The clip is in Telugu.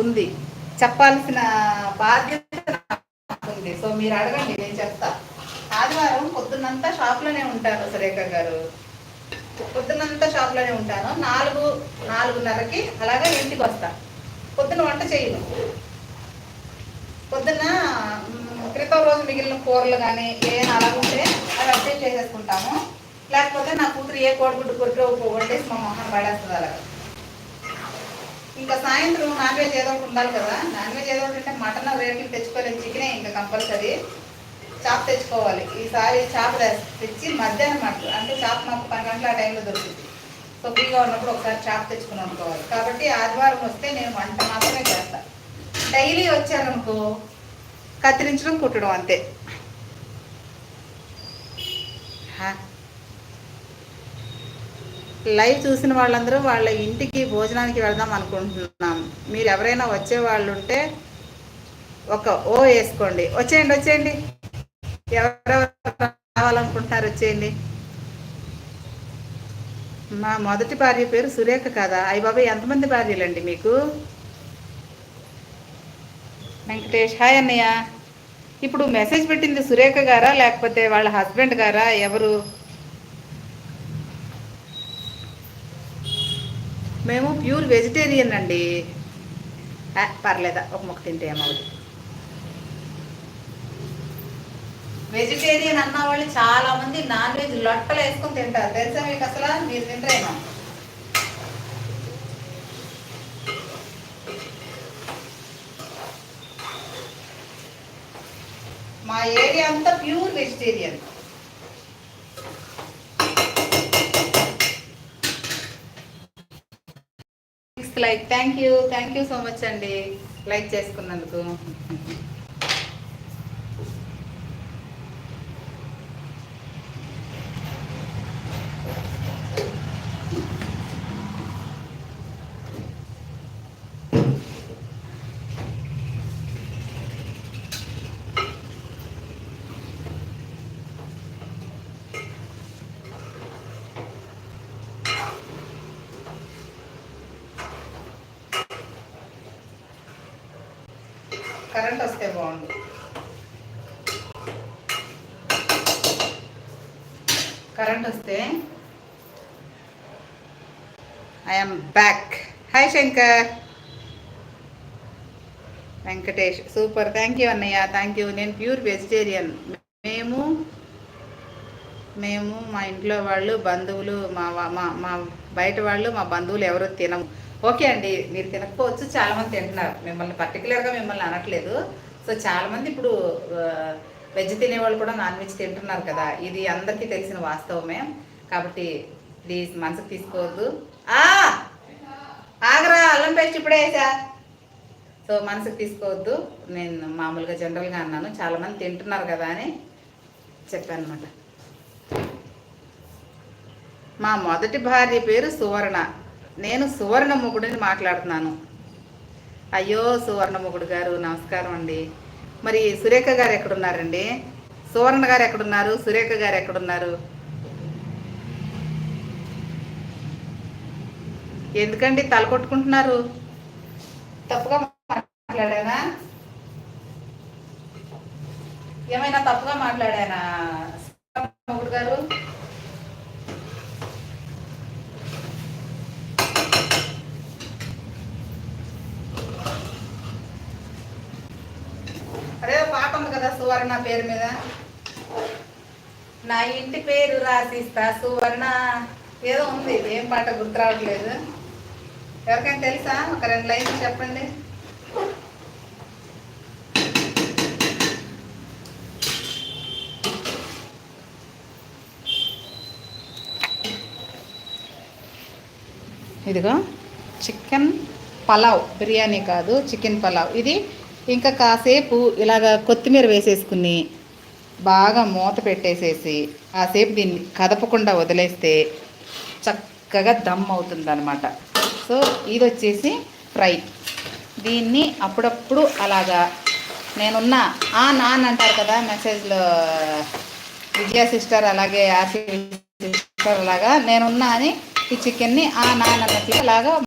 ఉంది, చెప్పాల్సిన బాధ్యత ఉంది. సో మీరు అడగండి, నేను చెప్తా. ఆదివారం పొద్దున్నంతా షాప్లోనే ఉంటాను సురేఖ గారు, పొద్దున్నంతా షాప్లోనే ఉంటాను. 4-4:30కి అలాగే ఇంటికి వస్తా. పొద్దున్న వంట చేయను. పొద్దున్న క్రితం రోజు మిగిలిన కూరలు కానీ ఏమైనా అలా ఉంటే అవి అప్డేట్ చేసేసుకుంటాము. లేకపోతే నా కూతురు ఏ కోడిగుడ్డు కొరికి వండేసి మా మొహం పడేస్తుంది అలాగా. ఇంకా సాయంత్రం నాన్ వెజ్ ఏదో ఒకటి ఉండాలి కదా. నాన్ వెజ్ ఏదో ఒకటి అంటే మటన్ రేట్లు తెచ్చుకోలేదు, చికెనే ఇంకా కంపల్సరీ. చాప్ తెచ్చుకోవాలి. ఈసారి చాప్ తెచ్చి మధ్యాహ్నం మటు అంటే చాప్ మాకు 10 గంటల ఆ టైంలో దొరుకుతుంది. సో ఫ్రీగా ఉన్నప్పుడు ఒకసారి చాప్ తెచ్చుకుని వండుకోవాలి. కాబట్టి ఆదివారం వస్తే నేను వంట మాత్రమే చేస్తాను. డైలీ వచ్చారనుకో కత్తిరించడం, కుట్టడం అంతే. లైవ్ చూసిన వాళ్ళందరూ వాళ్ళ ఇంటికి భోజనానికి వెళ్దాం అనుకుంటున్నాం. మీరు ఎవరైనా వచ్చే వాళ్ళు ఉంటే ఒక ఓ వేసుకోండి. వచ్చేయండి, ఎవరెవరు రావాలనుకుంటున్నారు వచ్చేయండి. మా మొదటి భార్య పేరు సురేఖ కదా. అయ్య బాబాయ్, ఎంతమంది భార్యలండి మీకు? వెంకటేష్, హాయ్ అన్నయ్య. ఇప్పుడు మెసేజ్ పెట్టింది సురేఖ గారా లేకపోతే వాళ్ళ హస్బెండ్ గారా, ఎవరు? మేము ప్యూర్ వెజిటేరియన్ అండి. పర్లేదా, ఒక మొక్క తింటే ఏమవుతుంది. వెజిటేరియన్ అన్న వాళ్ళు చాలా మంది నాన్ వెజ్ లొట్టలు వేసుకొని తింటారు, తెలుసా మీకు? అసలు మీరు తింటారేమో. మా ఏరియా అంతా pure vegetarian. Like thank you so much అండి, లైక్ చేసుకున్నందుకు. కరెంట్ వస్తే బాగుండు. కరెంట్ వస్తే I'm back. Hi Shankar, Venkatesh, super. Thank you అన్నయ్య, థ్యాంక్ యూ. నేను ప్యూర్ వెజిటేరియన్. మేము మా ఇంట్లో వాళ్ళు, బంధువులు, మా బయట వాళ్ళు, మా బంధువులు ఎవరు తినము. ఓకే అండి, మీరు తినకపోవచ్చు, చాలామంది తింటున్నారు. మిమ్మల్ని పర్టికులర్గా మిమ్మల్ని అనట్లేదు. సో చాలామంది ఇప్పుడు వెజ్ తినేవాళ్ళు కూడా నాన్ వెజ్ తింటున్నారు కదా. ఇది అందరికీ తెలిసిన వాస్తవమే. కాబట్టి ప్లీజ్ మనసుకు తీసుకోవద్దు. ఆగరా, అల్లం పేస్ట్ ఇప్పుడే వేసా. సో మనసుకు తీసుకోవద్దు. నేను మామూలుగా జనరల్గా అన్నాను, చాలామంది తింటున్నారు కదా అని చెప్పాను అనమాట. మా మొదటి భార్య పేరు సువర్ణ. నేను సువర్ణ మొగుడిని మాట్లాడుతున్నాను. అయ్యో సువర్ణ మొగుడు గారు, నమస్కారం అండి. మరి సురేఖ గారు ఎక్కడున్నారండి? సువర్ణ గారు ఎక్కడున్నారు? సురేఖ గారు ఎక్కడున్నారు? ఎందుకండి తల కొట్టుకుంటున్నారు? తప్పుగా మాట్లాడానా? ఏమైనా తప్పుగా మాట్లాడానా మొగుడు గారు? అదే పాట ఉంది కదా సువర్ణ పేరు మీద, నా ఇంటి పేరు రాసిస్తా సువర్ణ, ఏదో ఉంది. ఏం పాట గుర్తు రావట్లేదు. ఎవరికైనా తెలుసా? ఒక 2 లైన్లు చెప్పండి. ఇదిగో చికెన్ పలావ్, బిర్యానీ కాదు, చికెన్ పలావ్. ఇది ఇంకా కాసేపు ఇలాగ కొత్తిమీర వేసేసుకుని బాగా మూత పెట్టేసేసి కాసేపు దీన్ని కదపకుండా వదిలేస్తే చక్కగా దమ్ అవుతుంది అనమాట. సో ఇది వచ్చేసి ఫ్రై. దీన్ని అప్పుడప్పుడు అలాగా నేనున్నా నాన్ అంటారు కదా మెసేజ్లో విజయ సిస్టర్, అలాగే ఆర్సీ సిస్టర్, అలాగా నేనున్నా అని ఈ చికెన్ని నాన్ అన్నట్లు అలాగా